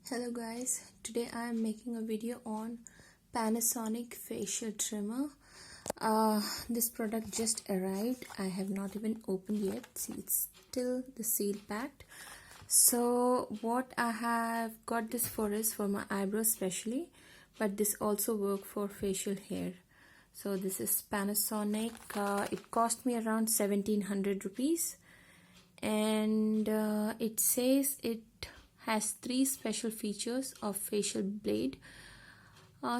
Hello guys, today I am making a video on Panasonic Facial Trimmer. This product just arrived. I have not even opened yet. See, it's still the seal packed. So what I have got this for is for my eyebrows especially, but this also works for facial hair. So this is Panasonic. It cost me around 1700 rupees, and it says it has 3 special features of facial blade.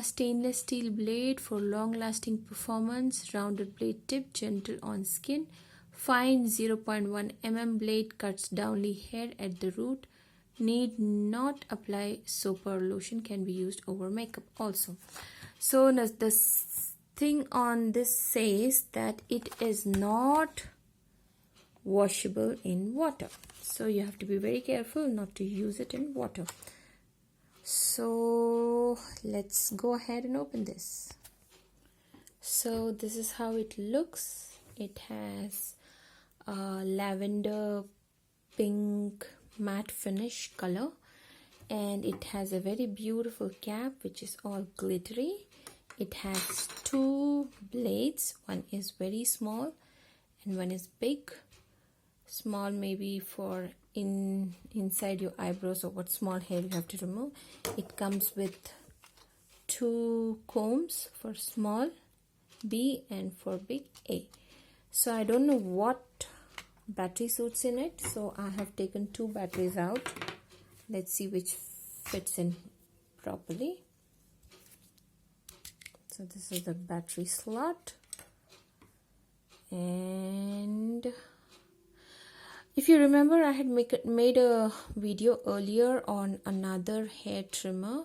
Stainless steel blade for long-lasting performance, rounded blade tip, gentle on skin, fine 0.1 mm blade cuts downly hair at the root, need not apply soap or lotion, can be used over makeup also. So the thing on this says that it is not washable in water, so you have to be very careful not to use it in water. So let's go ahead and open this. So this is how it looks. It has a lavender pink matte finish color, and it has a very beautiful cap which is all glittery. It has 2 blades, one is very small and one is big. Small maybe for inside your eyebrows or what small hair you have to remove. It comes with 2 combs for small B and for big A. So I don't know what battery suits in it, so I have taken 2 batteries out. Let's see which fits in properly. So this is the battery slot, and if you remember, I had made a video earlier on another hair trimmer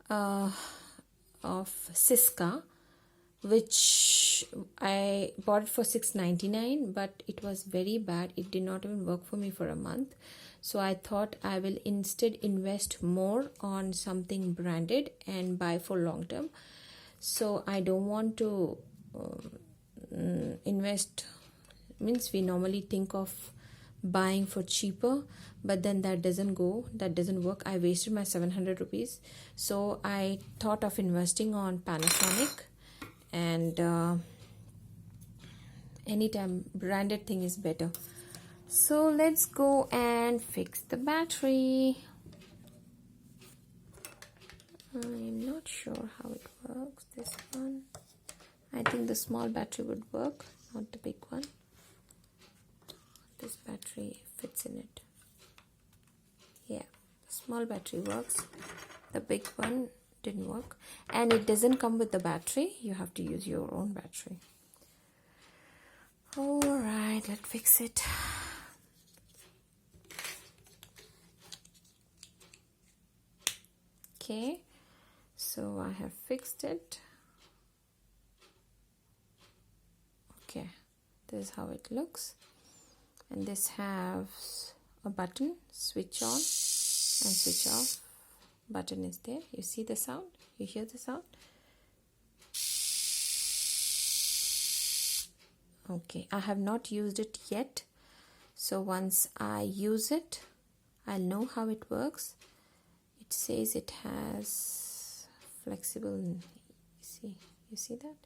of Siska, which I bought it for $6.99, but it was very bad. It did not even work for me for a month. So I thought I will instead invest more on something branded and buy for long term. So I don't want to invest, means we normally think of buying for cheaper, but then that doesn't work. I wasted my 700 rupees. So I thought of investing on Panasonic, and anytime branded thing is better. So let's go and fix the battery. I'm not sure how it works, this one. I think the small battery would work, not the big one. This battery fits in it. Yeah, the small battery works, the big one didn't work, and it doesn't come with the battery. You have to use your own battery. Alright, let's fix it. Okay, so I have fixed it. Okay, this is how it looks. And this has a button, switch on and switch off. Button is there. You see the sound? You hear the sound? Okay, I have not used it yet. So once I use it, I'll know how it works. It says it has flexible, you see that?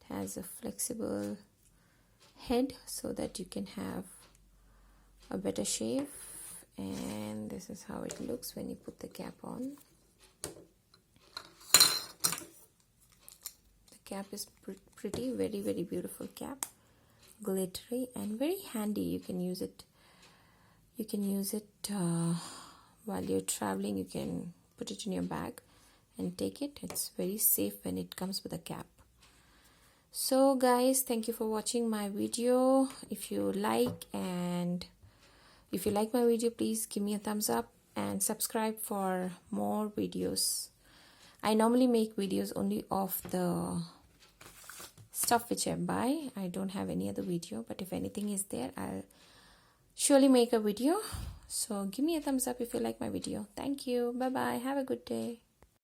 It has a flexible head so that you can have a better shave, and this is how it looks when you put the cap on. The cap is pretty, very beautiful cap, glittery and very handy. You can use it while you're traveling. You can put it in your bag and take it. It's very safe when it comes with a cap. So guys, thank you for watching my video. If you like my video, please give me a thumbs up and subscribe for more videos. I normally make videos only of the stuff which I buy. I don't have any other video, but if anything is there, I'll surely make a video. So give me a thumbs up if you like my video. Thank you. Bye bye. Have a good day.